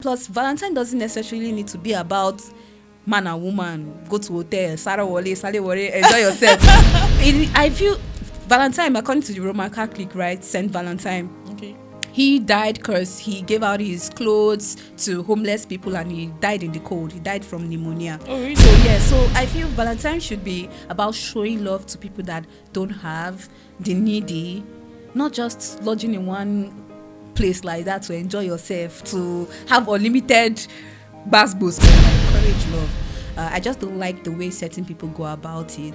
Plus, Valentine doesn't necessarily need to be about man and woman, go to hotel, Sarah Wale, Sale Wale, enjoy yourself. I feel Valentine, according to the Roman Catholic, right, Saint Valentine. Okay. He died because he gave out his clothes to homeless people and he died in the cold. He died from pneumonia. Oh, really? So I feel Valentine should be about showing love to people that don't have, the needy, not just lodging in one place like that to enjoy yourself, to have unlimited basbos. Encourage love. I just don't like the way certain people go about it.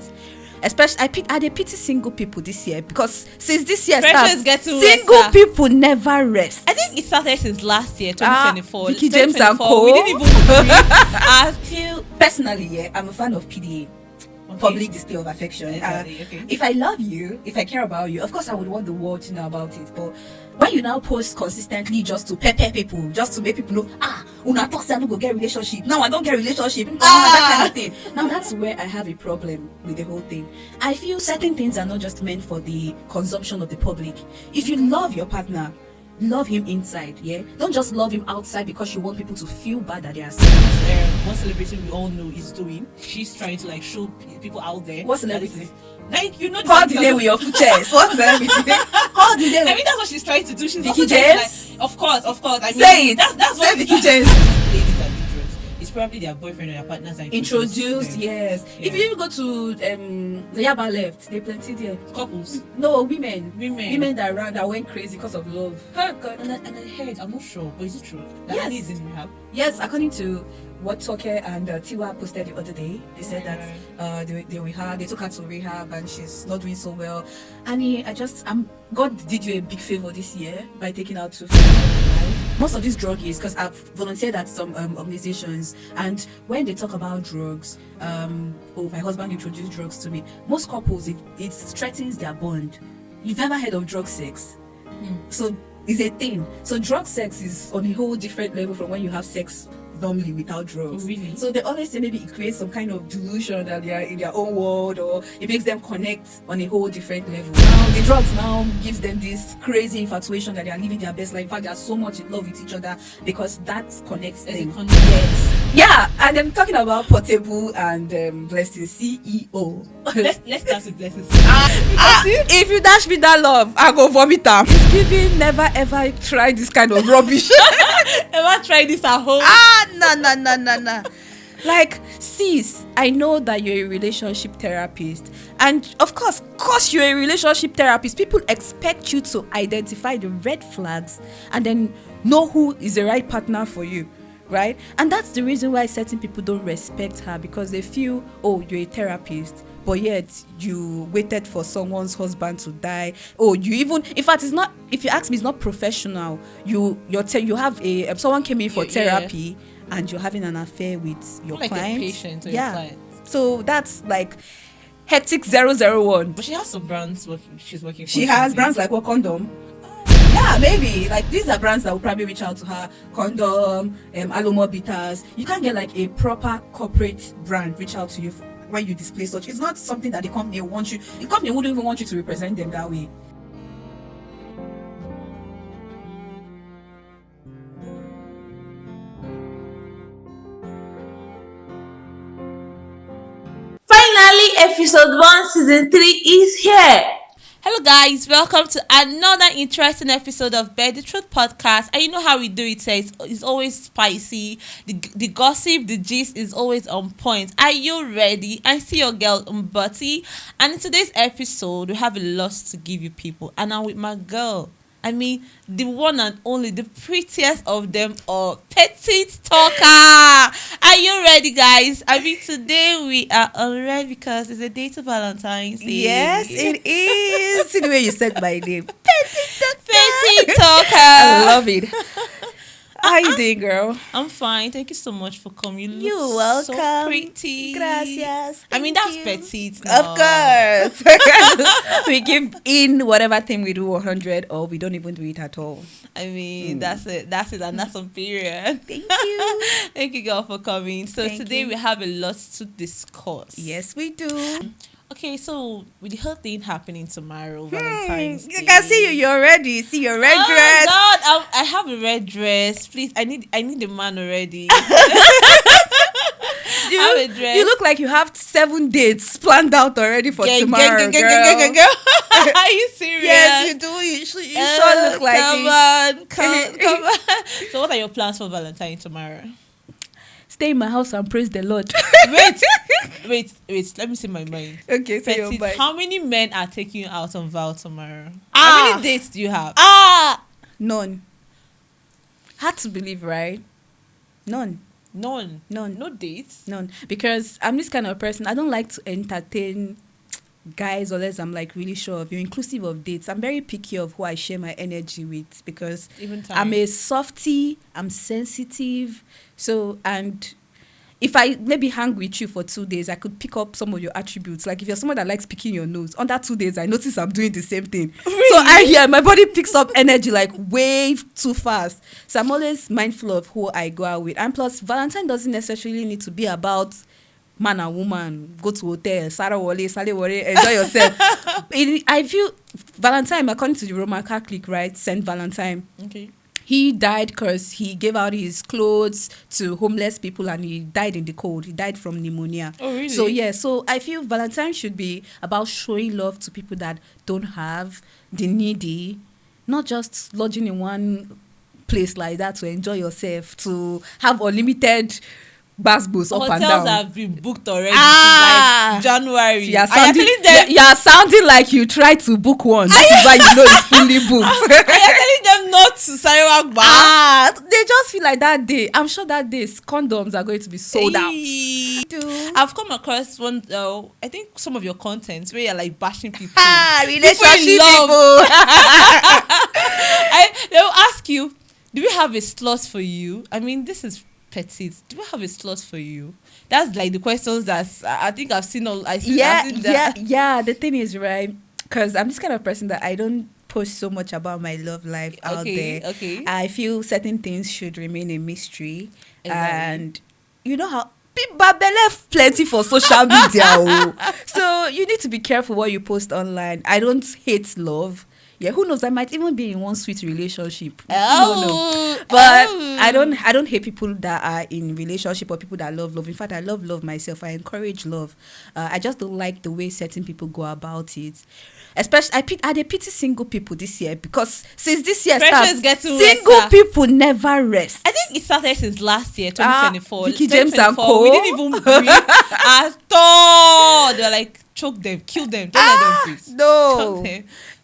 Especially, I pity single people this year because since this year starts, single people never rest. I think it started since last year, 2024. Veekee James and Co. We didn't even agree. I feel personally, I'm a fan of PDA. Public display of affection. Okay. If I love you, if I care about you, of course I would want the world to know about it. But when you now post consistently just to pepper people, just to make people know, una talk say I no go get relationship. No, I don't get relationship. That kind of thing. Now that's where I have a problem with the whole thing. I feel certain things are not just meant for the consumption of the public. If you love your partner, love him inside, yeah? Don't just love him outside because you want people to feel bad that they are sick. One celebrity we all know is doing. She's trying to show people out there. What celebrity? Call the name with your foot chest. What celebrity? Call the name. I mean, that's what she's trying to do. She's Veekee James? Of course. I mean, say it. That's what Veekee James. Ladies are dangerous. It's probably their boyfriend or their partners are introduced. Yes. Yeah. If you even go to the Yaba left, they plenty there. Couples. No, women that went crazy because of love. God. And I heard, I'm not sure, but is it true? That yes. is in rehab. Yes, according to what Toke and Tiwa posted the other day, they said that they took her to rehab and she's not doing so well. And God did you a big favor this year by taking out Tuface. Most of these drug use, because I've volunteered at some organizations, and when they talk about drugs, my husband introduced drugs to me. Most couples, it threatens their bond. You've never heard of drug sex? So it's a thing. So drug sex is on a whole different level from when you have sex normally without drugs. Oh, really? So they always say maybe it creates some kind of delusion that they are in their own world, or it makes them connect on a whole different level. Now the drugs now gives them this crazy infatuation that they are living their best life. In fact, they are so much in love with each other because that connects them. Yes. Yeah, and I'm talking about Portable and Blessing CEO. Let's start with Blessing. If you dash me that love, I go vomit am. It's giving never ever try this kind of rubbish. Ever try this at home? No. Like, sis, I know that you're a relationship therapist, and of course you're a relationship therapist. People expect you to identify the red flags and then know who is the right partner for you, right? And that's the reason why certain people don't respect her, because they feel, oh, you're a therapist, but yet you waited for someone's husband to die. Oh, you even, in fact, it's not, if you ask me, it's not professional. You have someone came in for therapy and you're having an affair with your client. Like a patient or your client. So that's like hectic 001. But she has some brands she's working for. She has brands like what, condom? Yeah, maybe. Like, these are brands that will probably reach out to her. Condom, Alomo Bitters. You can't get like a proper corporate brand reach out to you when you display such. It's not something that the company wants you. The company wouldn't even want you to represent them that way. Finally, episode 1, season 3 is here. Hello guys, welcome to another interesting episode of Bear the Truth podcast. And you know how we do it, it's always spicy. The gossip, the gist is always on point. Are you ready? I see your girl Mbati, and in today's episode we have a lot to give you people, and I'm with my girl. I mean, the one and only, the prettiest of them all, Petite Talker. Are you ready, guys? I mean, today we are alright because it's a day to Valentine's Day. Yes, it is. See the way you said my name. Petite Talker. I love it. How you doing, girl? I'm fine. Thank you so much for coming. You You're look welcome. so pretty. Gracias. I mean, that's petite. Of course. We give in whatever thing we do 100, or we don't even do it at all. I mean, that's it, and that's on period. Thank you. Thank you, girl, for coming. So Thank today you. we have a lot to discuss. Yes, we do. Okay, so with the whole thing happening tomorrow, Valentine's Day. I can see you. You're ready. See your red Oh dress. God, I have a red dress. Please, I need a man already. You, I have a dress. you look like you have 7 dates planned out already for tomorrow, girl. Are you serious? Yes, you do. You sure look like it. Come on. So, what are your plans for Valentine tomorrow? Stay in my house and praise the Lord. Wait. Let me see my mind. Okay, say your Petit, mind. how many men are taking you out on Val tomorrow? Ah. How many dates do you have? None. Hard to believe, right? None. None. No dates? None. Because I'm this kind of person. I don't like to entertain guys unless I'm like really sure of you, inclusive of dates. I'm very picky of who I share my energy with because Even time. I'm a softie, I'm sensitive. So, and if I maybe hang with you for 2 days, I could pick up some of your attributes. Like if you're someone that likes picking your nose, under 2 days, I notice I'm doing the same thing. Really? So my body picks up energy like way too fast. So I'm always mindful of who I go out with. And plus, Valentine doesn't necessarily need to be about man and woman, go to hotel, Sarah Wale, Sale Wale, enjoy yourself. I feel Valentine, according to the Roman Catholic, right, Saint Valentine. Okay. He died because he gave out his clothes to homeless people and he died in the cold. He died from pneumonia. Oh, really? So, yeah. So, I feel Valentine should be about showing love to people that don't have, the needy, not just lodging in one place like that to enjoy yourself, to have unlimited basbos up and down. Hotels have been booked already since like January. You're sounding like you tried to book one. That is why you know it's fully booked. Are you telling them not to Sarawak Bar? They just feel like that day. I'm sure that day condoms are going to be sold out. I've come across one, I think some of your contents where you're like bashing people. Relationship people. They'll ask you, do we have a slot for you? I mean, this is petite. Do we have a slot for you? That's like the questions that I think I've seen all. I've seen Yeah. The thing is, right, because I'm this kind of person that I don't post so much about my love life out there. Okay. I feel certain things should remain a mystery. Exactly. And you know how people left plenty for social media. So you need to be careful what you post online. I don't hate love. Yeah, who knows? I might even be in one sweet relationship. But I don't hate people that are in relationship or people that love love. In fact, I love myself. I encourage love. I just don't like the way certain people go about it. Especially, I pity single people this year because since this year starts, single people never rest. I think it started since last year, 2024. Veekee James and co. We didn't even breathe at all. They're like, choke them, kill them, don't let them breathe. No.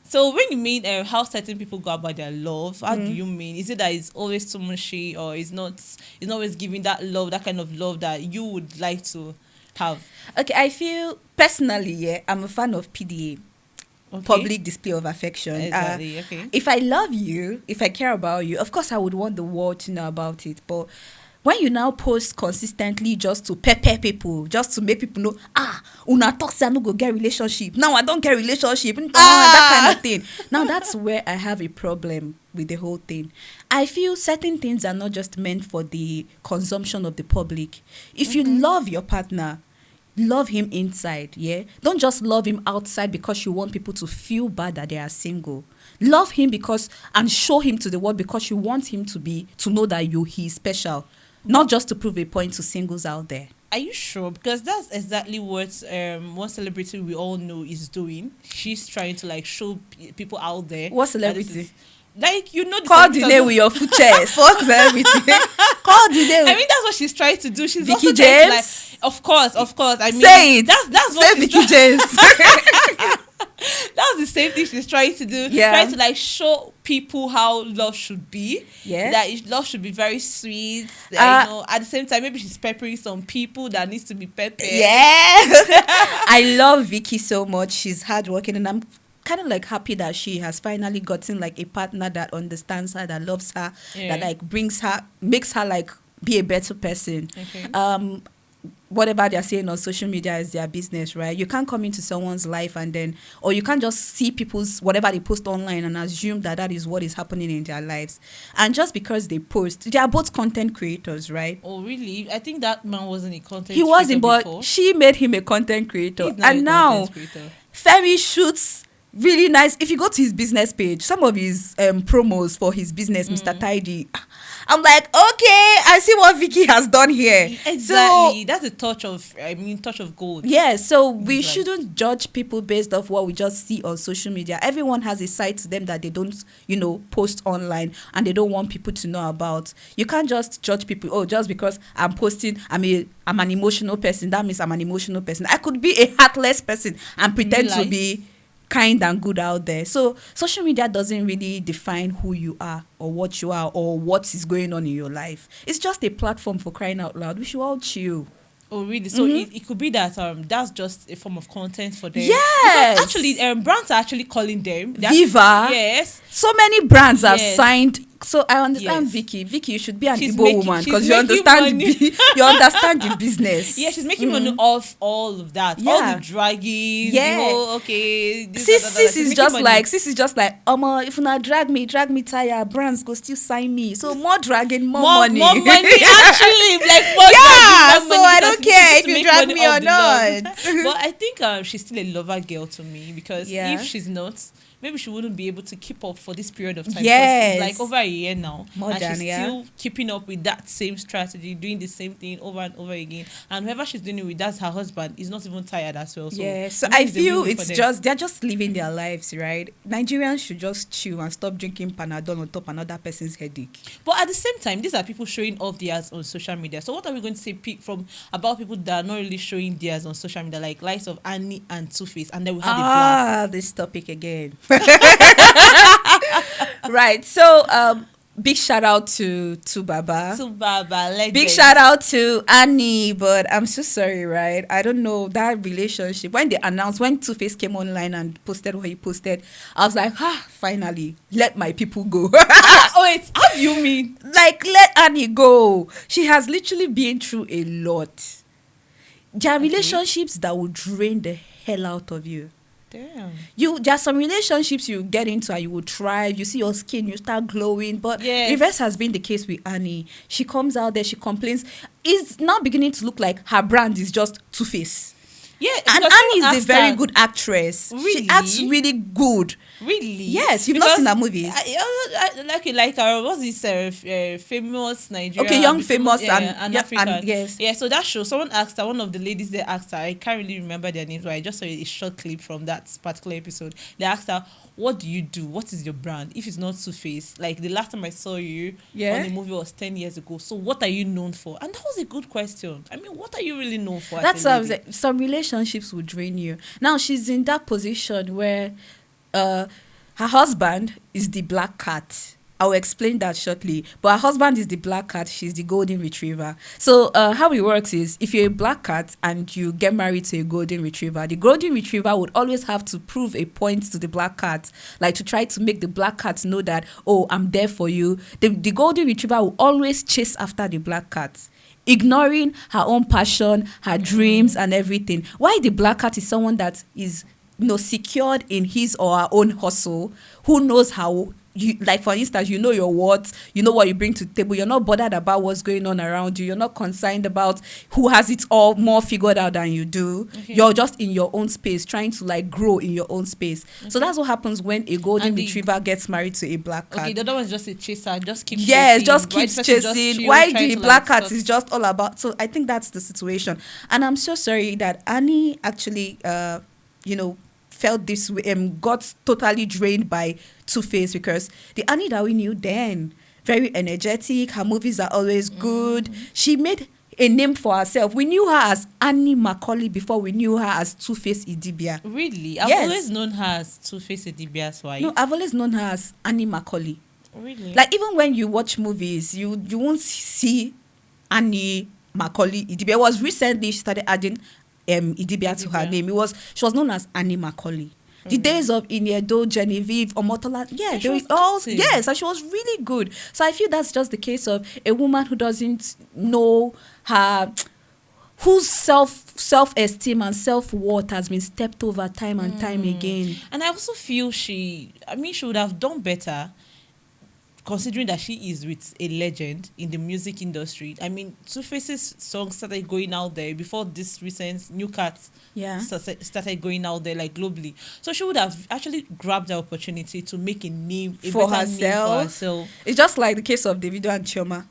So when you mean how certain people go about their love, how do you mean? Is it that it's always too mushy or it's not always giving that love, that kind of love that you would like to have? Okay, I feel personally, I'm a fan of PDA. Okay. Public display of affection. Exactly. Okay. If I love you, if I care about you, of course I would want the world to know about it. But when you now post consistently just to pepper people, just to make people know, una talk say I no go get relationship. Now I don't get relationship. That kind of thing. Now that's where I have a problem with the whole thing. I feel certain things are not just meant for the consumption of the public. If you love your partner, love him inside, yeah? Don't just love him outside because you want people to feel bad that they are single. Love him and show him to the world because you want him to know that he's special. Not just to prove a point to singles out there. Are you sure? Because that's exactly what one celebrity we all know is doing. She's trying to like show people out there. What celebrity? Like, you know, call the name with your foot chest. Fuck celebrity. Call the name. I mean, that's what she's trying to do. She's Veekee also James. Of course. I mean, say it. That's what say Veekee James. That's the same thing she's trying to do. Yeah. Trying to like show people how love should be. Yeah. That love should be very sweet. That, at the same time, maybe she's peppering some people that needs to be peppered. Yeah. I love Veekee so much. She's hardworking and I'm kind of like happy that she has finally gotten like a partner that understands her, that loves her, that like makes her like be a better person. Okay. whatever they're saying on social media is their business, right? You can't come into someone's life and then, or you can't just see people's whatever they post online and assume that that is what is happening in their lives. And just because they post, they are both content creators, right? Oh, really? I think that man wasn't a content He wasn't, creator but before. she made him a content creator. He's not And a now, content creator. Femi shoots really nice. If you go to his business page, some of his promos for his business, Mr. Tidy, I'm like, okay, I see what Veekee has done here. Exactly. So, That's a touch of gold. yeah, so we Right. shouldn't judge people based off what we just see on social media. Everyone has a side to them that they don't, post online and they don't want people to know about. You can't just judge people, oh, just because I'm posting, I'm an emotional person, that means I'm an emotional person. I could be a heartless person and pretend to be kind and good out there. So social media doesn't really define who you are or what you are or what is going on in your life. It's just a platform, for crying out loud. We should all chill. Oh, really? So it could be that that's just a form of content for them. Yes. Because actually, brands are actually calling them. Viva. Yes. So many brands have Yes. signed. So I understand Yes. Veekee. Veekee, you should be an She's Igbo making- woman she's because you making understand money. you understand the business. Yeah, she's making money off all of that. All Yeah. the dragging. Yeah. The whole, okay. This, Sis, that, that, that. sis She's is making just money. like if you not drag me tire, brands go still sign me. So more dragging, more money. More money, actually. Like, more Yeah, dragging, more so money, I don't because care people if to you make drag money me off or the love. not. But I think she's still a lover girl to me, because Yeah. if she's not, maybe she wouldn't be able to keep up for this period of time. Yes. Because it's like over a year now. More and than, she's yeah. still keeping up with that same strategy, doing the same thing over and over again. And whoever she's doing it with, that's her husband, is not even tired as well. So Yeah, so maybe I it's a feel win-win for it's them. just they're just living their lives, right? Nigerians should just chill and stop drinking Panadol on top another person's headache. But at the same time, these are people showing off theirs on social media. So what are we going to say about people that are not really showing theirs on social media, like likes of Annie and Tuface, and then we had a blast. This topic again. Right. So big shout out to Baba. To Baba, legend. Big shout out to Annie, but I'm so sorry, right? I don't know that relationship. When Tuface came online and posted what he posted, I was like, finally, let my people go. Wait, how do you mean? Like, let Annie go. She has literally been through a lot. There are relationships that will drain the hell out of you. Damn. There are some relationships you get into and you will thrive. You see your skin, you start glowing. But Yes. reverse has been the case with Annie. She comes out there, she complains. It's now beginning to look like her brand is just Tuface. Yeah, And because Annie someone is a very asked her, good actress. Really? She acts really good. Really? Yes, you've not seen her movies. I what's this famous Nigerian? Okay, young, famous, and African. and yes. Yeah, so that show, someone asked her, one of the ladies there asked her, I can't really remember their names, but I just saw a short clip from that particular episode. They asked her, what do you do? What is your brand? If it's not Tuface, like the last time I saw you on the movie was 10 years ago. So what are you known for? And that was a good question. I mean, what are you really known for? That's what I was like. Some relationships will drain you. Now she's in that position where her husband is the black cat. I will explain that shortly. But her husband is the black cat. She's the golden retriever. So how it works is, if you're a black cat and you get married to a golden retriever, the golden retriever would always have to prove a point to the black cat, like to try to make the black cat know that, oh, I'm there for you. The golden retriever will always chase after the black cat, ignoring her own passion, her dreams, and everything. Why the black cat is someone that is, secured in his or her own hustle, who knows how. Like, for instance, you know your worth, you know what you bring to the table. You're not bothered about what's going on around you. You're not concerned about who has it all more figured out than you do. Okay. You're just in your own space, trying to like grow in your own space. Okay. So that's what happens when a golden retriever gets married to a black cat. Okay, the other one is just a chaser, just keeps chasing. just keeps chasing. Why the black cat is just all about. So I think that's the situation. And I'm so sorry that Annie actually, felt this way, got totally drained by Tuface, because the Annie that we knew then, very energetic, her movies are always good. She made a name for herself. We knew her as Annie Macaulay before we knew her as Tuface Idibia. Really? I've always known her as Tuface Idibia's wife. No, I've always known her as Annie Macaulay. Really? Like, even when you watch movies, you won't see Annie Macaulay Idibia. It was recently she started adding Idibia to her name. She was known as Annie Macaulay. The days of Iniedo, Genevieve, Omotola, they were all, yes, and she was really good. So I feel that's just the case of a woman who doesn't know her, whose self-esteem and self-worth has been stepped over time and time again. And I also feel she would have done better, considering that she is with a legend in the music industry. I mean, Tuface's song started going out there before this recent New Cats started going out there, like, globally. So she would have actually grabbed the opportunity to make a name, for herself. It's just like the case of Davido and Chioma.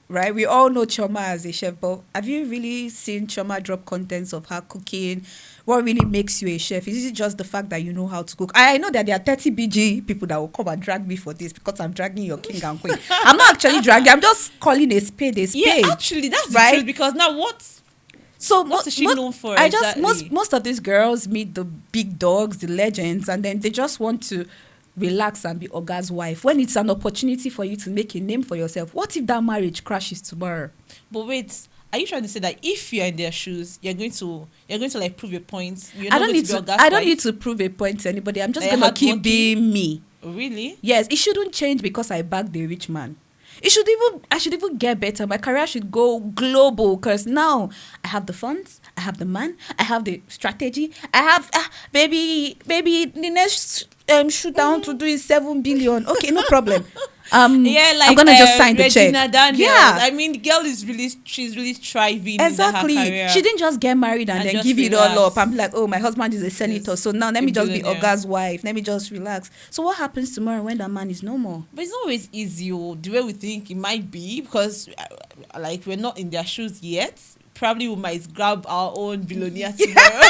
Right? We all know Chioma as a chef, but have you really seen Chioma drop contents of her cooking? What really makes you a chef? Is it just the fact that you know how to cook? I know that there are 30 BG people that will come and drag me for this because I'm dragging your king and queen. I'm not actually dragging. I'm just calling a spade a spade. Yeah, actually, that's right? The truth, because now what is she known for? Most of these girls meet the big dogs, the legends, and then they just want to relax and be Oga's wife when it's an opportunity for you to make a name for yourself. What if that marriage crashes tomorrow? But wait, are you trying to say that if you're in their shoes, you're going to like prove a point? I don't need to prove a point to anybody. I'm just gonna keep being me. Really? Yes, it shouldn't change because I backed the rich man. I should even get better. My career should go global because now I have the funds, I have the man, I have the strategy, I have baby. The next shoot down to do is 7 billion. Okay, no problem. I'm gonna just sign the check. Daniels. Yeah, I mean, the girl she's really thriving. Exactly. In her career. She didn't just get married and then give it all up and be like, oh, my husband is a senator, so now let me just be Oga's wife. Let me just relax. So what happens tomorrow when that man is no more? But it's not always easy, the way we think it might be, because like we're not in their shoes yet. Probably we might grab our own billionaire tomorrow.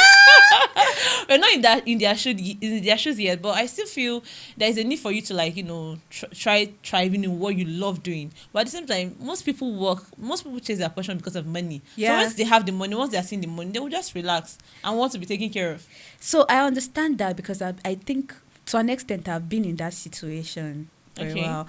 We're not in their shoes yet, but I still feel there is a need for you to, like, try thriving in what you love doing. But at the same time, most people chase their passion because of money. Yeah. So once they have the money, once they are seeing the money, they will just relax and want to be taken care of. So I understand that because I think to an extent I've been in that situation very well.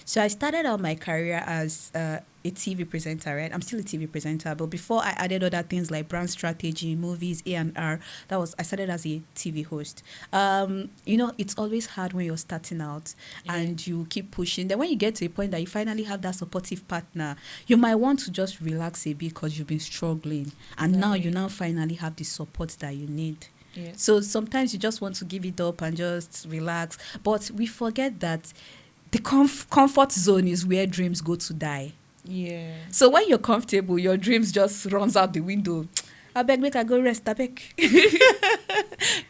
So I started out my career as a TV presenter, right? I'm still a TV presenter, but before I added other things like brand strategy, movies, A&R, I started as a TV host. It's always hard when you're starting out and you keep pushing. Then when you get to a point that you finally have that supportive partner, you might want to just relax a bit because you've been struggling. And now you finally have the support that you need. Yeah. So sometimes you just want to give it up and just relax. But we forget that the comfort zone is where dreams go to die. Yeah. So when you're comfortable, your dreams just runs out the window. I beg, make I go rest. I beg.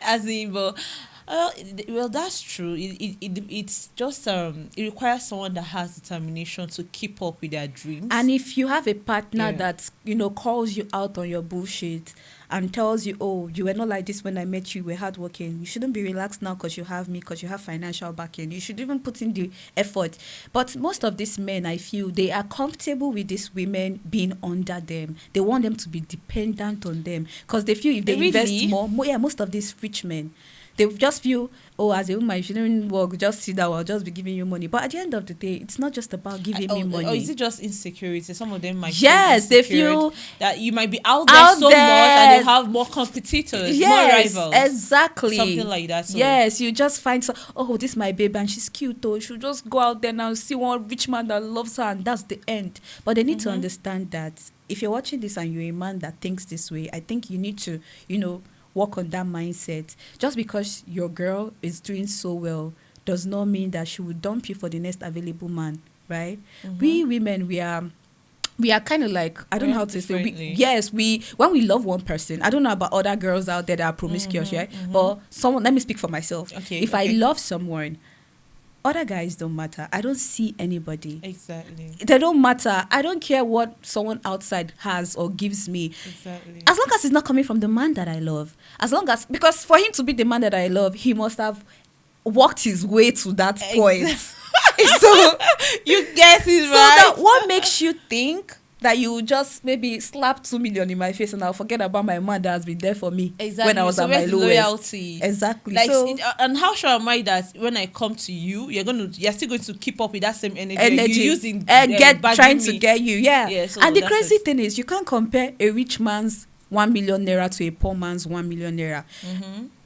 As in, well, that's true. It's just it requires someone that has determination to keep up with their dreams. And if you have a partner that calls you out on your bullshit and tells you, oh, you were not like this when I met you, we're hardworking, you shouldn't be relaxed now because you have me, because you have financial backing. You should even put in the effort. But most of these men, I feel, they are comfortable with these women being under them. They want them to be dependent on them because they feel if they invest more, most of these rich men, they just feel, oh, as a woman, you shouldn't work, just sit down, I'll just be giving you money. But at the end of the day, it's not just about giving me money. Or is it just insecurity? Some of them might they feel that you might be out there so much and you have more competitors, more rivals. Exactly. Something like that. So. Yes, you just find, this is my babe and she's cute, though. She'll just go out there now and see one rich man that loves her and that's the end. But they need to understand that if you're watching this and you're a man that thinks this way, I think you need to, work on that mindset. Just because your girl is doing so well does not mean that she will dump you for the next available man, right? We women, we are kind of like, I don't know how to say, when we love one person, I don't know about other girls out there that are promiscuous, right? But let me speak for myself. If I love someone, other guys don't matter. I don't see anybody. Exactly. They don't matter. I don't care what someone outside has or gives me. Exactly. As long as it's not coming from the man that I love. Because for him to be the man that I love, he must have walked his way to that point. So you get it, right? So what makes you think that you just maybe slap 2 million in my face and I'll forget about my man that has been there for me when I was at my lowest. Loyalty. Exactly. Like, and how sure am I that when I come to you, you're still going to keep up with that same energy you using trying to get you. Yeah. So and the crazy thing is, you can't compare a rich man's 1 million naira to a poor man's 1 million naira.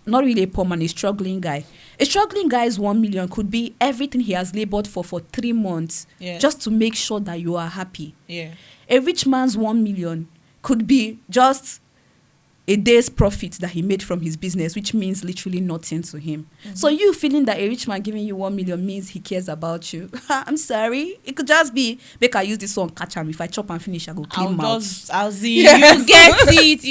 Not really a poor man, a struggling guy. A struggling guy's 1 million could be everything he has labored for 3 months just to make sure that you are happy. Yeah. A rich man's 1 million could be just a day's profit that he made from his business, which means literally nothing to him. So you feeling that a rich man giving you 1 million means he cares about you. I'm sorry. It could just be, make I use this one, catch him. If I chop and finish, I go clean mouth. I'll see. Yes. You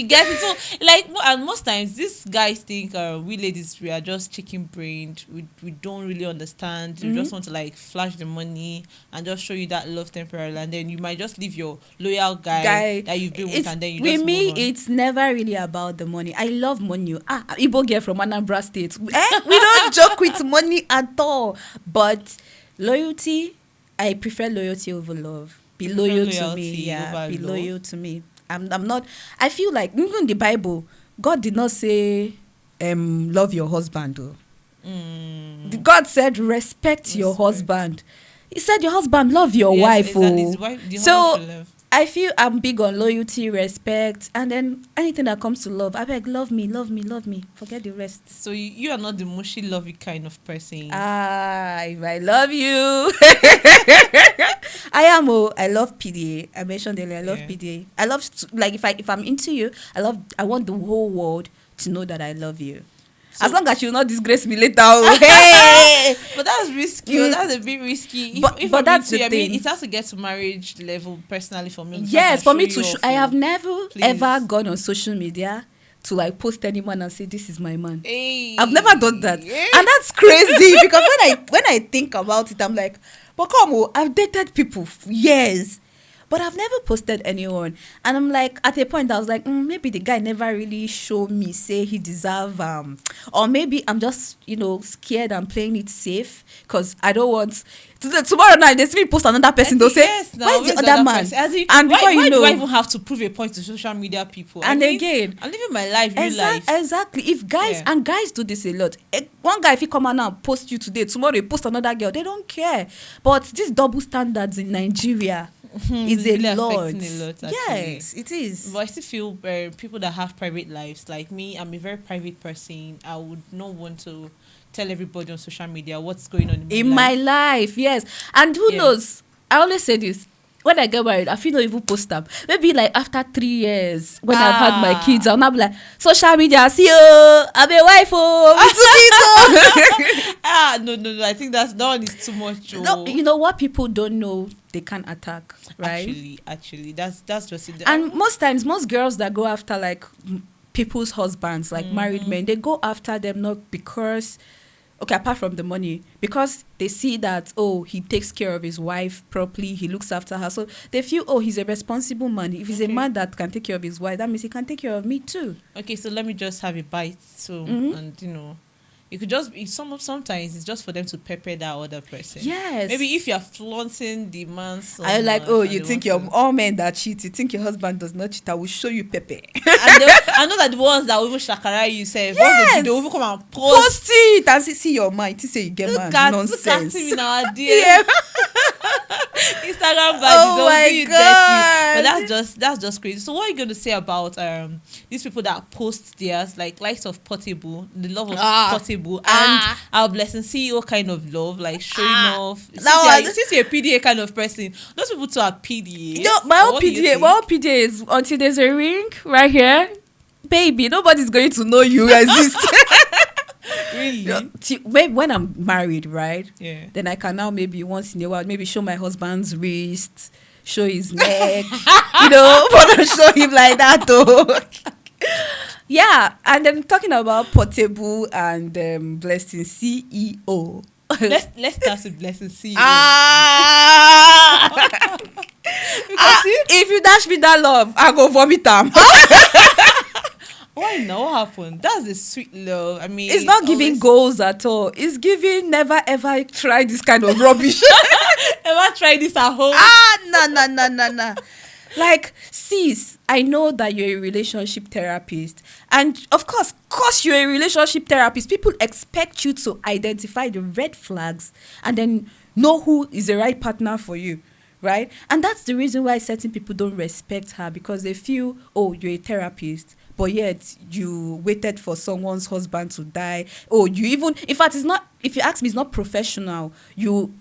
get it. So, like, and most times, these guys think we ladies, we are just chicken-brained. We don't really understand. We just want to, like, flash the money and just show you that love temporarily. And then you might just leave your loyal guy that you've been with, and then you just with me, move on. it's never really about the money. I love money. Igbo girl from Anambra State. We don't joke with money at all. But loyalty, I prefer loyalty over love. Be loyal to me. Yeah, be loyal to me. I'm not. I feel like even in the Bible, God did not say, love your husband. Though. God said, respect your husband. He said, your husband love your wife. So I feel I'm big on loyalty, respect, and then anything that comes to love, I beg, love me. Forget the rest. So you are not the mushy, lovey kind of person. If I love you. I am. I love PDA. I mentioned earlier, I love PDA. I love, like, if I'm into you, I want the whole world to know that I love you. So, as long as you will not disgrace me later. Hey! But that's risky. That's a bit risky. But that's the thing. I mean, it has to get to marriage level personally for me. Yes, for me to I have never ever gone on social media to, like, post anyone and say, this is my man. Hey. I've never done that. Hey. And that's crazy because when I think about it, I'm like, but come on, I've dated people for years. But I've never posted anyone. And I'm like, at a point, I was like, maybe the guy never really showed me, say he deserve, or maybe I'm just, scared and playing it safe because I don't want, tomorrow night, they see me post another person, they'll say, where's the other man? And before why do I even have to prove a point to social media people? And again, I'm living my life, real life. Exactly. If guys, and guys do this a lot. One guy, if he come out now, post you today, tomorrow he post another girl, they don't care. But these double standards in Nigeria, is really a lot. Yes, it is. But I still feel people that have private lives, like me, I'm a very private person. I would not want to tell everybody on social media what's going on in my life. Yes. And who knows? I always say this. When I get married, I feel not even post them. Maybe like after 3 years, when I've had my kids, I'll not be like, social media, see you, I'm a wife, No. I think that one is too much. No, you know what people don't know, they can attack, right? Actually, that's just it. And most times, most girls that go after, like, people's husbands, like married men, they go after them not because, apart from the money, because they see that, he takes care of his wife properly, he looks after her. So they feel, he's a responsible man. If he's a man that can take care of his wife, that means he can take care of me too. Okay, so let me just have a bite. So, and, it could just be sometimes it's just for them to pepper that other person. Yes. Maybe if you're flaunting the man's. I like, you think all men that cheat, you think your husband does not cheat, I will show you pepper. And I know that the ones that will even shakara you say, yes, they will even come and post it and see your mind. To say you get man nonsense. Look at him now, dear. Instagram badges don't be dirty. But that's just crazy. So what are you going to say about these people that post theirs, like likes of Portable, the love of Portable, and our Blessing CEO kind of love, like showing off. Since you're a PDA kind of person, those people too are PDA. No, my own PDA is until there's a ring right here, baby. Nobody's going to know you exist. Really? Maybe when I'm married, right? Yeah. Then I can now maybe once in a while maybe show my husband's wrist, show his neck, but show him like that though. Yeah, and I'm talking about Portable and Blessing CEO. Let's start with Blessing CEO. If you dash me that love, I go vomit them. Why not? What happened? That's a sweet love. I mean, it's not giving goals at all. It's giving never ever try this kind of rubbish. Ever try this at home? No. Like, sis, I know that you're a relationship therapist. And of course, you're a relationship therapist, people expect you to identify the red flags and then know who is the right partner for you. Right? And that's the reason why certain people don't respect her, because they feel, you're a therapist, but yet you waited for someone's husband to die. In fact, it's not, if you ask me, it's not professional. You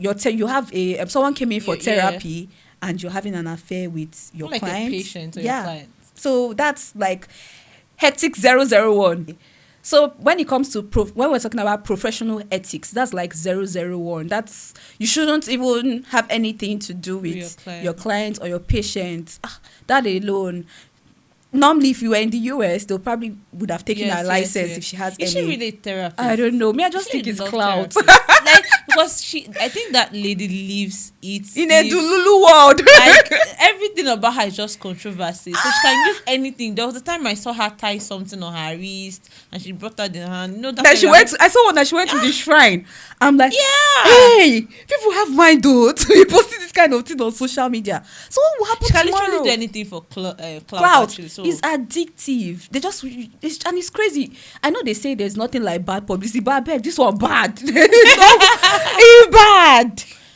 have someone came in for therapy and you're having an affair with your client. Like a patient or your client. So that's like hectic 001. So when it comes to when we're talking about professional ethics, that's like 001. That's, you shouldn't even have anything to do with your client or your patient. That alone. Normally, if you were in the US, they probably would have taken her license if she has any. Is she really a therapist? I don't know. I just think it's clout. Like, because I think that lady lives in a Dululu world. Like, everything about her is just controversy. So she can use anything. There was a time I saw her tie something on her wrist, and she brought that in her hand. That she went. I saw one that she went to the shrine. I'm like, hey, people have mind though to be posting this kind of thing on social media. So what will happen tomorrow? She can literally do anything for clout. So. It's addictive. And it's crazy. I know they say there's nothing like bad publicity, but I bet this one bad.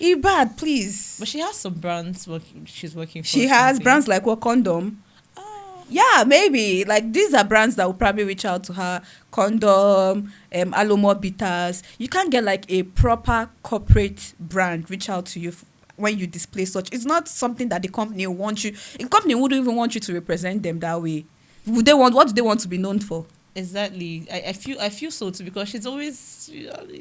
It's bad, please. But she has some brands she's working for. She has brands like what, condom? Yeah, maybe. Like, these are brands that will probably reach out to her. Condom, Alomo Bitters. You can't get like a proper corporate brand reach out to you when you display such. It's not something that the company want you. The company wouldn't even want you to represent them that way. What do they want to be known for? Exactly. I feel so too, because she's always,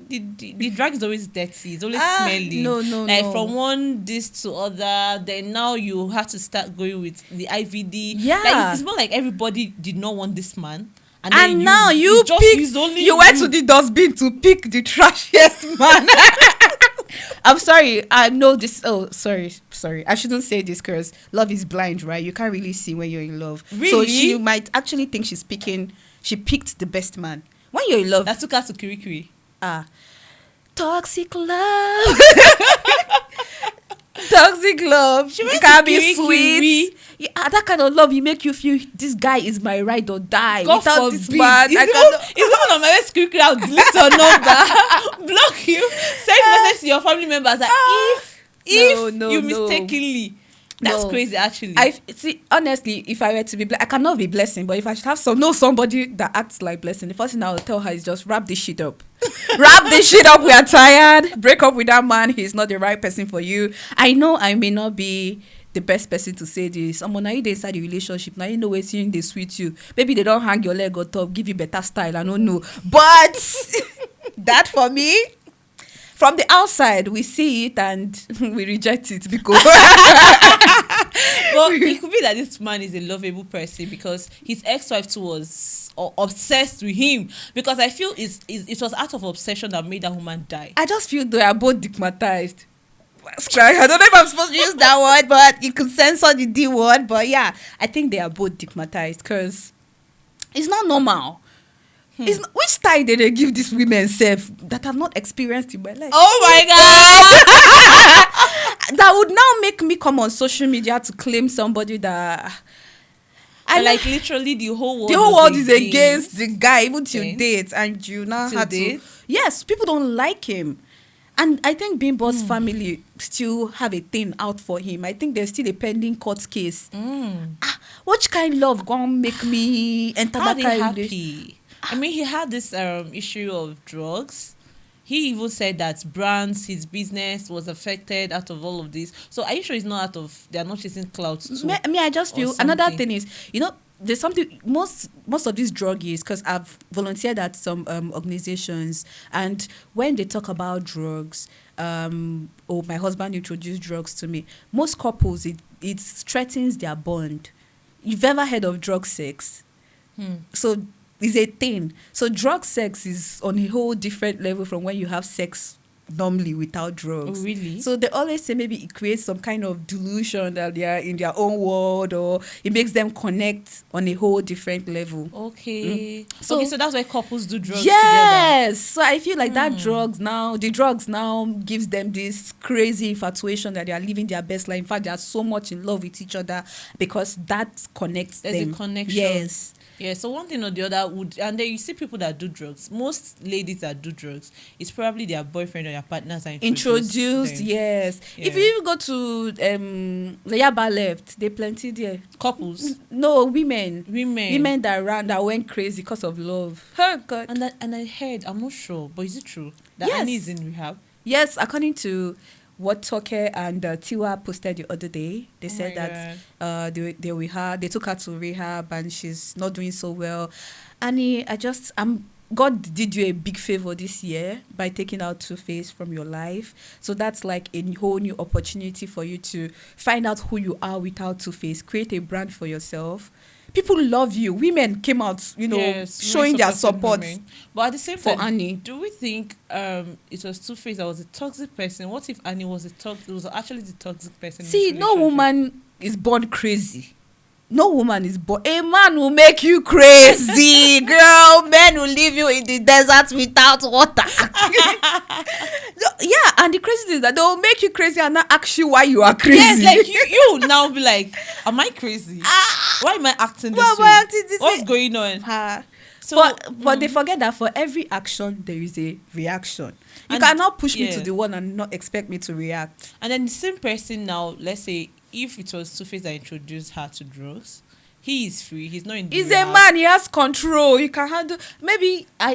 the drag is always dirty. It's always smelly. No. From one this to other, then now you have to start going with the IVD. Yeah. Like, it's more like everybody did not want this man. And now you went to the dustbin to pick the trashiest man. I'm sorry. I know this. Oh, sorry. I shouldn't say this because love is blind, right? You can't really see when you're in love. Really? So she might actually think she picked the best man. When you're in love. That took her to Kirikiri. Toxic love. Toxic love. It can be sweet. Yeah, that kind of love, you make you feel this guy is my ride or die. God without forbid. This man, It's not on my way to Kirikiri. I'll delete your number, block you, send message to your family members that if you mistakenly. That's crazy, actually. I see. Honestly, if I were to be, I cannot be Blessing. But if I should have somebody that acts like Blessing, the first thing I will tell her is just wrap this shit up. Wrap this shit up. We are tired. Break up with that man. He's not the right person for you. I know I may not be the best person to say this. Someone now you dey inside the relationship. Now you know where seeing they sweet you. Maybe they don't hang your leg on top, give you better style. I don't know. But that for me. From the outside, we see it and we reject it because. Well, it could be that this man is a lovable person because his ex-wife too was obsessed with him. Because I feel it was out of obsession that made that woman die. I just feel they are both stigmatized. I don't know if I'm supposed to use that word, but you could censor the D word. But yeah, I think they are both stigmatized because it's not normal. Which style did they give these women self that have not experienced in my life? Oh my God! That would now make me come on social media to claim somebody that like literally the whole world is against the guy, even till date, and you now have to. Yes, people don't like him. And I think Bimbo's family still have a thing out for him. I think there's still a pending court case. What kind of love gonna make me enter that kind of happy? I mean, he had this issue of drugs. He even said that brands, his business was affected out of all of this. So are you sure it's not out of, they're not chasing clout too? I just feel another thing is, there's something, most of these druggies, because I've volunteered at some organizations, and when they talk about drugs, my husband introduced drugs to me, most couples, it threatens their bond. You've ever heard of drug sex? So it's a thing. So drug sex is on a whole different level from when you have sex normally without drugs. Oh, really? So they always say maybe it creates some kind of delusion that they are in their own world, or it makes them connect on a whole different level. Okay. So that's why couples do drugs together. Yes. So I feel like the drugs now gives them this crazy infatuation that they are living their best life. In fact, they are so much in love with each other because that connects them. There's a connection. Yes. Yeah, so one thing or the other and then you see people that do drugs. Most ladies that do drugs, it's probably their boyfriend or their partners are introduced. Yes. Yeah. If you even go to Yaba left, they plenty there. Couples? No, women that went crazy because of love. Oh God. And I heard, I'm not sure, but is it true that Annie is in rehab? Yes, according to what Toke and Tiwa posted the other day. They said that they took her to rehab and she's not doing so well. Annie, God did you a big favor this year by taking out Tuface from your life. So that's like a whole new opportunity for you to find out who you are without Tuface, create a brand for yourself. People love you. Women came out, showing their support. Women. But at the same for time, Annie, do we think it was Tuface that was a toxic person? What if Annie was actually the toxic person? See, no woman is born crazy. No woman is born. A man will make you crazy, girl. Men will leave you in the desert without water. Yeah, and the crazy thing is that they will make you crazy and not ask you why you are crazy. Yes, like you will now be like, am I crazy? Why am I acting this way? What's going on? But they forget that for every action there is a reaction. You cannot push me to the wall and not expect me to react. And then the same person now, let's say, if it was Tuface that introduced her to drugs, he is free. He's not in. He's a man. He has control. He can handle. Maybe I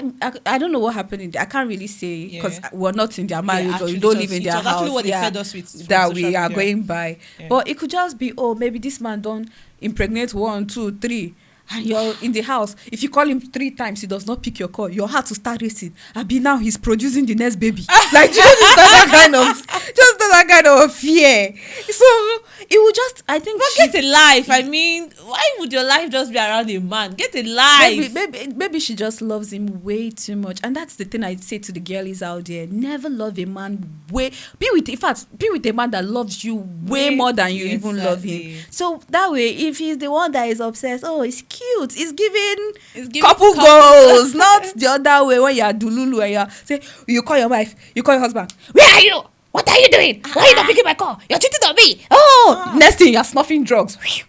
don't know what happened in there. I can't really say because we're not in their marriage or you don't live in their house. Actually, what they fed us with that we are going by. Yeah. But it could just be, maybe this man don't impregnate 1, 2, 3. And you're in the house. If you call him 3 times, he does not pick your call. Your heart will start racing. Now he's producing the next baby. Like just that kind of fear. So it will just, I think. But get a life. I mean, why would your life just be around a man? Get a life. Maybe she just loves him way too much. And that's the thing I say to the girlies out there. Never love a man be with a man that loves you way more than you even love him. So that way, if he's the one that is obsessed, it's cute. It's giving couple goals, not the other way when you are dululu and you call your wife, you call your husband. Where are you? What are you doing? Why are you not picking my call? You're cheating on me. Next thing you're snuffing drugs. Crazy.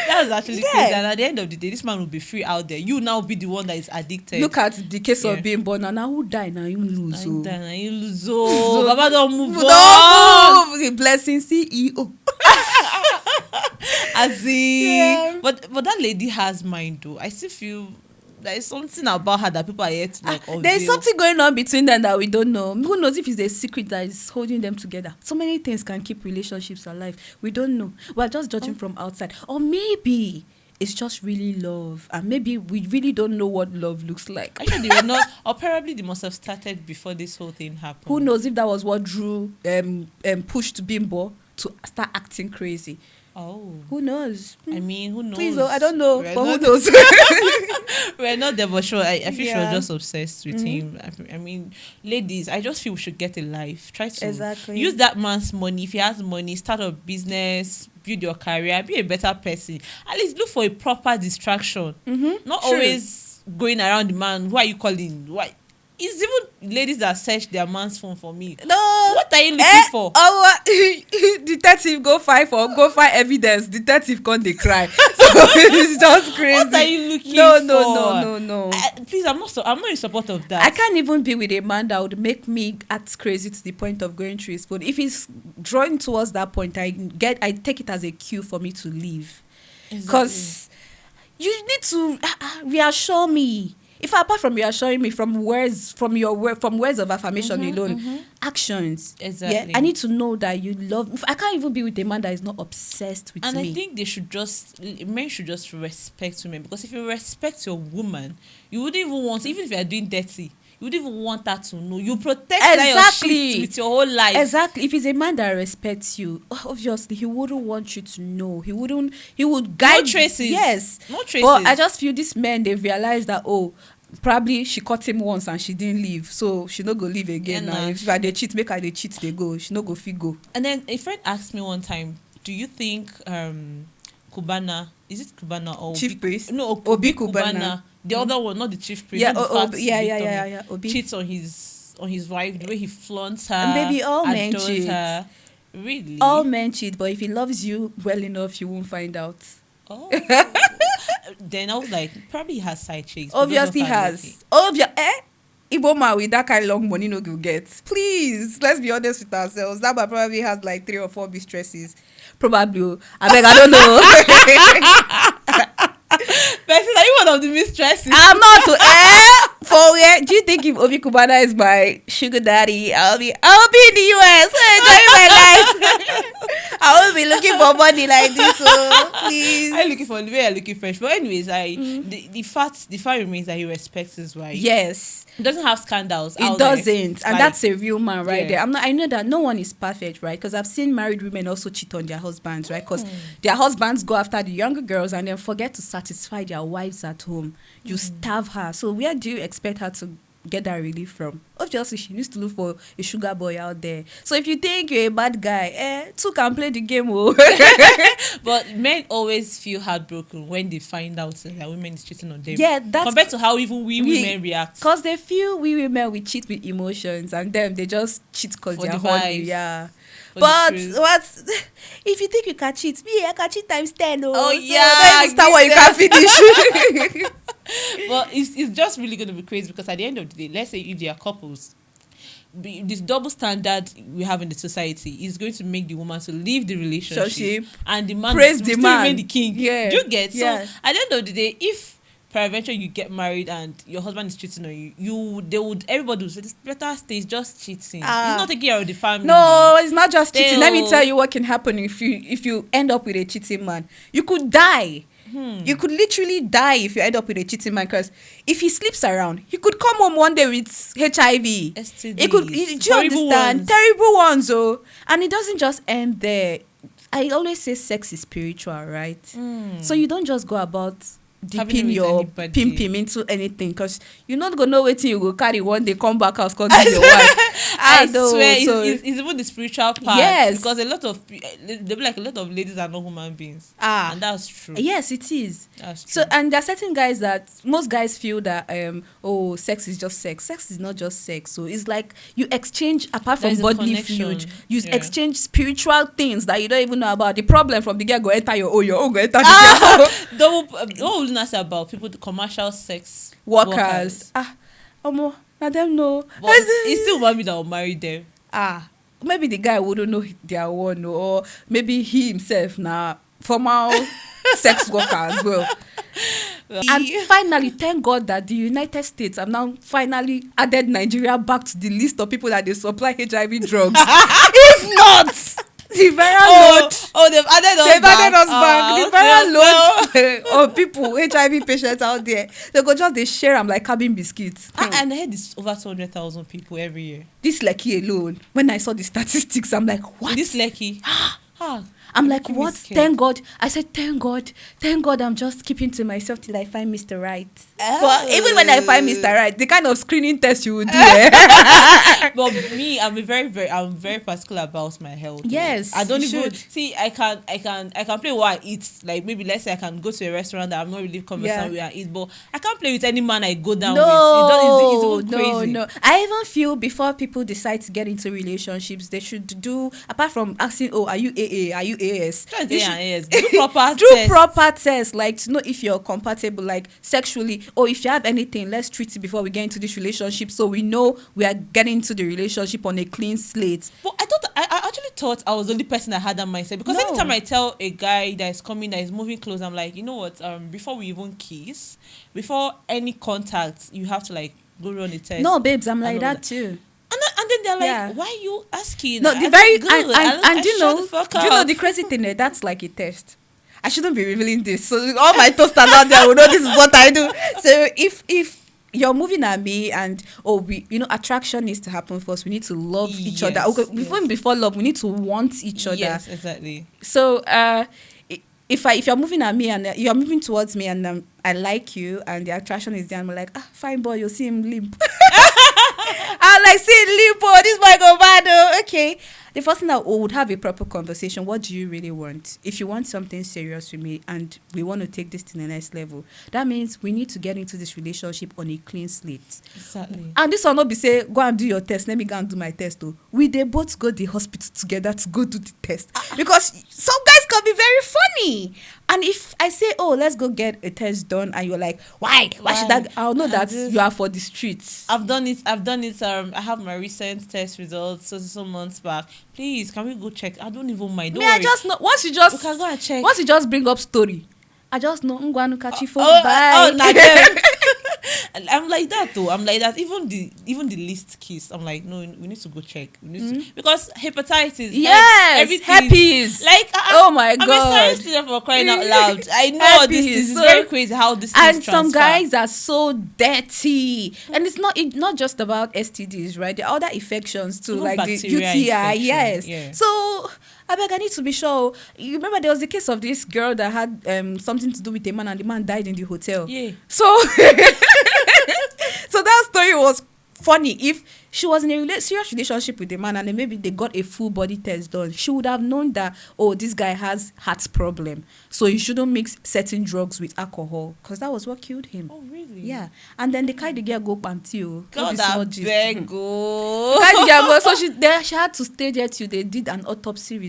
That was actually crazy. And at the end of the day, this man will be free out there. You now be the one that is addicted. Look at the case of being born. Now who die? Now you lose. So Baba don't move on. Don't move. The blessing CEO. As in, but that lady has mind though. I still feel there is something about her that people are yet to like. There is something going on between them that we don't know. Who knows if it's a secret that is holding them together? So many things can keep relationships alive. We don't know. We're just judging from outside, or maybe it's just really love, and maybe we really don't know what love looks like. Actually, they were not, or probably they must have started before this whole thing happened. Who knows if that was what drew pushed Bimbo to start acting crazy. Who knows? I mean, who knows? Please, I don't know. But who knows? We're not there, but sure. I feel she was just obsessed with him. I mean, ladies, I just feel we should get a life. Try to use that man's money. If he has money, start a business, build your career, be a better person. At least look for a proper distraction. Not always going around the man. Who are you calling? Why? It's even ladies that search their man's phone for me. No. What are you looking for? Detective go find evidence. Detective can't they cry. So it's just crazy. What are you looking for? No. Please, I'm not in support of that. I can't even be with a man that would make me act crazy to the point of going through his phone. If he's drawing towards that point, I take it as a cue for me to leave. Because you need to reassure me. If apart from reassuring me from words of affirmation alone, actions. Exactly. Yeah, I need to know that you love me. I can't even be with a man that is not obsessed with me. And I think men should just respect women, because if you respect your woman, you wouldn't even want, even if you are doing dirty, you wouldn't even want her to know. You protect your shit with your whole life. Exactly. If it's a man that respects you, obviously he wouldn't want you to know. He would guide. No traces. Yes. No traces. But I just feel these men, they realize that, probably she caught him once and she didn't leave, so she no go leave again. Now if they cheat, make her they cheat, they go. She no go fit go. And then a friend asked me one time, do you think Cubana, is it Cubana or Chief Priest? No, Obi Cubana. The other one, not the Chief Priest. Yeah. Obi cheats on his wife, the way he flaunts her. And baby, all men cheat. Her. Really? All men cheat, but if he loves you well enough, you won't find out. Then I was like, probably he has side chicks. Obviously has. Igbo man with that kind of long money no go get. Please, let's be honest with ourselves. That man probably has like 3 or 4 mistresses. Probably. I don't know. But I want of the mistresses. I'm not to for where do you think if Obi Kubana is my sugar daddy, I'll be in the US enjoying my life. I won't be looking for money like this, so please. I'm looking for the way I'm looking fresh. But anyways, the fact remains that he respects his wife. Yes. It doesn't have scandals. It doesn't, and that's a real man right Yeah. there. I know that no one is perfect, right? Because I've seen married women also cheat on their husbands, right? Because their husbands go after the younger girls and then forget to satisfy their wives at home. You starve her. So where do you expect her to get that relief from? Obviously, she needs to look for a sugar boy out there. So if you think you're a bad guy, two can play the game. But men always feel heartbroken when they find out that women is cheating on them. Yeah, that's compared to how even we women react. Because they feel we women we cheat with emotions, and them they just cheat because they're horny. Yeah. But what if you think you can cheat? Me, I can cheat times 10. Oh so yeah, don't start what you can finish. But it's just really going to be crazy because at the end of the day, let's say if they are couples, this double standard we have in the society is going to make the woman to leave the relationship and the man praise will the still man. remain the king. Yeah. Do you get? Yeah. So at the end of the day, if peradventure you get married and your husband is cheating on you, everybody will say this better stay, it's just cheating. He's not taking care of the family. No, it's not just cheating. Let me tell you what can happen if you end up with a cheating man. You could die. You could literally die if you end up with a cheating man, because if he sleeps around, he could come home one day with HIV. STDs, He could. Do you understand? Terrible ones, oh. And it doesn't just end there. I always say sex is spiritual, right? So you don't just go about dipping your pim into anything, because you're not gonna know what you will carry one day, come back house, cause your wife. I swear it's even the spiritual part. Yes, because they'll be like a lot of ladies are not human beings. And that's true. Yes, it is. That's true. So, and there are certain guys that most guys feel that sex is just sex. Sex is not just sex. So it's like you exchange, apart from bodily fluid, you exchange spiritual things that you don't even know about. The problem from the girl go enter your own go enter the girl. Don't ask about people, the commercial sex workers. Now them know. But it's still mommy that will marry them. Maybe the guy wouldn't know their one, or maybe he himself now formal sex worker as well. And finally, thank God that the United States have now finally added Nigeria back to the list of people that they supply HIV drugs. If not, the viral load. They've added us back. The viral load of people, HIV patients out there, they share them like cabin biscuits. And I heard it's over 200,000 people every year. This Lekki alone, when I saw the statistics, I'm like, what? This Lekki? I'm like, what? Thank God. I said, thank God I'm just keeping to myself till I find Mr. Right. But even when I find Mr. Right, the kind of screening test you would do. But me, I'm very particular about my health. Yes. I don't even see. I can play what I eat. Like maybe let's say I can go to a restaurant that I'm not really conversant with and eat, but I can't play with any man I go down with. It's crazy. No. I even feel before people decide to get into relationships, they should do, apart from asking, are you AA? Are you AS? Do proper tests, like to know if you're compatible, like sexually, or if you have anything. Let's treat it before we get into this relationship, so we know we are getting into the relationship on a clean slate. But I actually thought I was the only person that had that mindset, because anytime I tell a guy that is coming, that is moving close, I'm like, you know what? Before we even kiss, before any contact, you have to like go run a test. No, babes, I'm like that too. And then they're like, why are you asking? No, the very and you know the crazy thing there, that's like a test. I shouldn't be revealing this, so all my toasters out there will know this is what I do. So if you're moving at me and attraction needs to happen first, we need to love each other. Okay, before love, we need to want each other. Yes, exactly. So if you're moving at me and you're moving towards me and I like you and the attraction is there, I'm like, fine boy, you'll see him limp. I'm like, see limp, this boy go bad. Okay. The first thing that we would have a proper conversation. What do you really want? If you want something serious with me and we want to take this to the next level, that means we need to get into this relationship on a clean slate. Exactly. And this will not be say, go and do your test. Let me go and do my test. They both go to the hospital together to go do the test. Because some guys can be very funny. And if I say, let's go get a test done, and you're like, why should that? I'll know that you are for the streets. I've done it. I have my recent test results so months back. Please, can we go check? I don't even mind. Don't worry. I just know. Once you just we can go and check. Once you just bring up story, I just know Ngwanu Kachifo. Oh, Bye. nah, them. And I'm like that though. I'm like that. Even the least kiss, I'm like, no, we need to go check. We need to, because hepatitis. Yes, everything. herpes. Like, oh my I'm a god, science student for crying out loud. I know this is very crazy how this thing and transfer. some guys are so dirty, and it's not just about STDs, right? There are other infections too, Even like the bacteria UTI. infection, Yes. yeah. So I beg, I need to be sure. You remember there was the case of this girl that had something to do with a man, and the man died in the hotel. Yeah. So so that story was funny. If she was in a serious relationship with a man and then maybe they got a full body test done, she would have known that, oh, this guy has heart problem, so you shouldn't mix certain drugs with alcohol, because that was what killed him. Oh really? Yeah. And then they carried the girl go panty. God, that beg go. Carried the girl go. So she had to stay there till they did an autopsy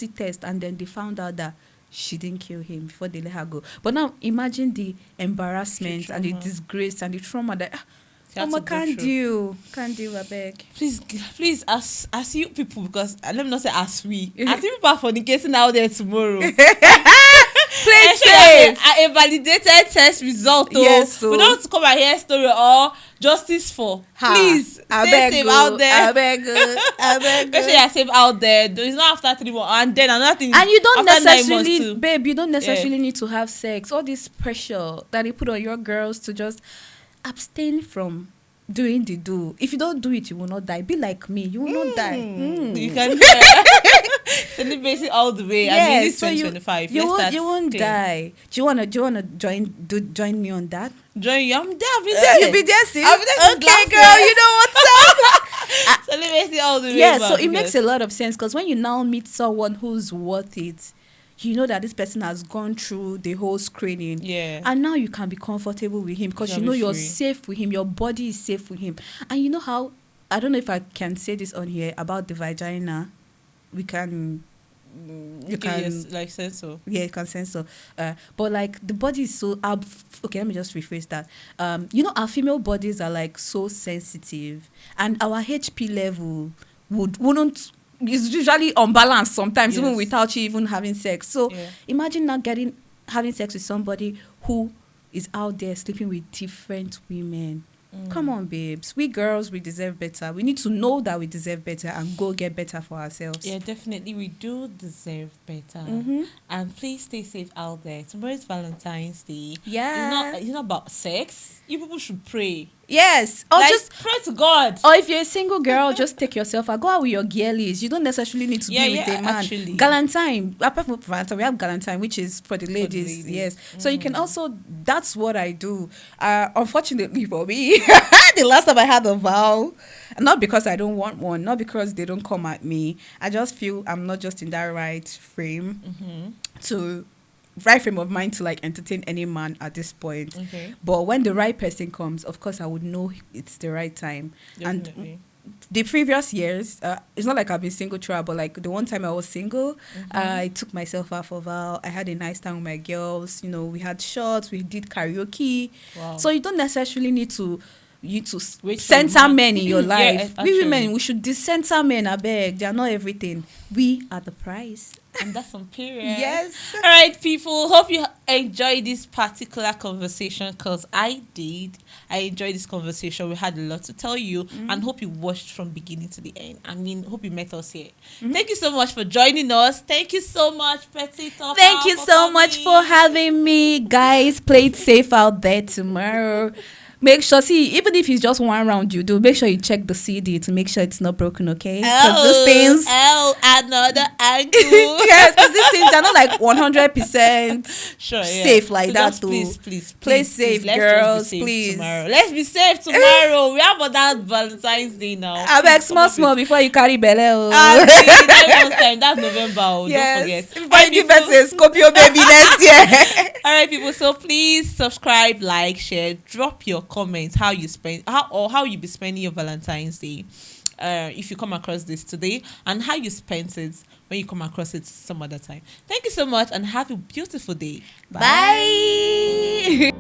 test, and then they found out that she didn't kill him before they let her go. But now imagine the embarrassment and the disgrace and the trauma that Mama can't do, I beg. Please, as you people, because let me not say as we, as you people are fornicating out there tomorrow. Play safe. A validated test result. Yes, so we don't have to come and hear story or justice for. Please stay safe out there. I beg. Make sure you're safe out there. It's not after 3 months, and then another thing. And you don't after 9 months necessarily, too. babe. You don't necessarily need to have sex. All this pressure that they put on your girls to just abstain from doing the do. If you don't do it, you will not die. Be like me, you will not die. You can celebrate all the way. Yes, I mean, it's so 2025. you won't die. Do you wanna join me on that? Join you. I'm there. I've been there. You'll be there, sis. I'll be there since Okay, last girl. year. You know what's up. Celebrate all the way. Yeah, back, so it because makes a lot of sense, because when you now meet someone who's worth it, you know that this person has gone through the whole screening. Yeah. And now you can be comfortable with him, because you know you're safe with him. Your body is safe with him. And you know how, I don't know if I can say this on here about the vagina. We can. You can. Yes, like censor. Yeah, you can censor. But like the body is so. Okay, let me just rephrase that. You know, our female bodies are like so sensitive, and our HP level wouldn't. It's usually unbalanced sometimes, even without you even having sex. So imagine now having sex with somebody who is out there sleeping with different women. Come on, babes. We girls, we deserve better. We need to know that we deserve better and go get better for ourselves. Yeah, definitely. We do deserve better. And please stay safe out there. Tomorrow is Valentine's Day. Yeah. It's not about sex. You people should pray. Yes. Or like, just pray to God. Or if you're a single girl, just take yourself out. Go out with your girlies. You don't necessarily need to be with a man. Actually. Valentine. Apart from Valentine, we have Valentine, which is for the ladies. Yes. So you can also, that's what I do. Unfortunately for me, the last time I had a vow, not because I don't want one, not because they don't come at me. I just feel I'm not just in that right frame of mind to like entertain any man at this point. But when the right person comes, of course I would know it's the right time. Definitely. And the previous years, it's not like I've been single throughout, but like the one time I was single, I took myself out for a while. I had a nice time with my girls. You know, we had shots, we did karaoke. Wow. So you don't necessarily need to censor men in your life. We women, we should decenter men. I beg, they are not everything. We are the prize. And that's on period. Yes. All right, people. Hope you enjoyed this particular conversation, because I did. I enjoyed this conversation. We had a lot to tell you, and hope you watched from beginning to the end. I mean, hope you met us here. Thank you so much for joining us. Thank you so much, Petty Talker. Thank you so much for having me, guys. Play it safe out there tomorrow. Make sure, even if it's just one round you do, make sure you check the CD to make sure it's not broken, okay? Because these things... another angle. Yes, because these things are not like 100% safe like so that, just too. Please. Play safe, girls, please. Let's be safe tomorrow. We have that Valentine's Day now. I beg small before you carry belle. That's November. Yes. Don't forget. Before you give birth to a Scorpio baby next year. All right, people. So please subscribe, like, share, drop your comments how you be spending your Valentine's Day if you come across this today, and how you spent it when you come across it some other time. Thank you so much, and have a beautiful day. Bye.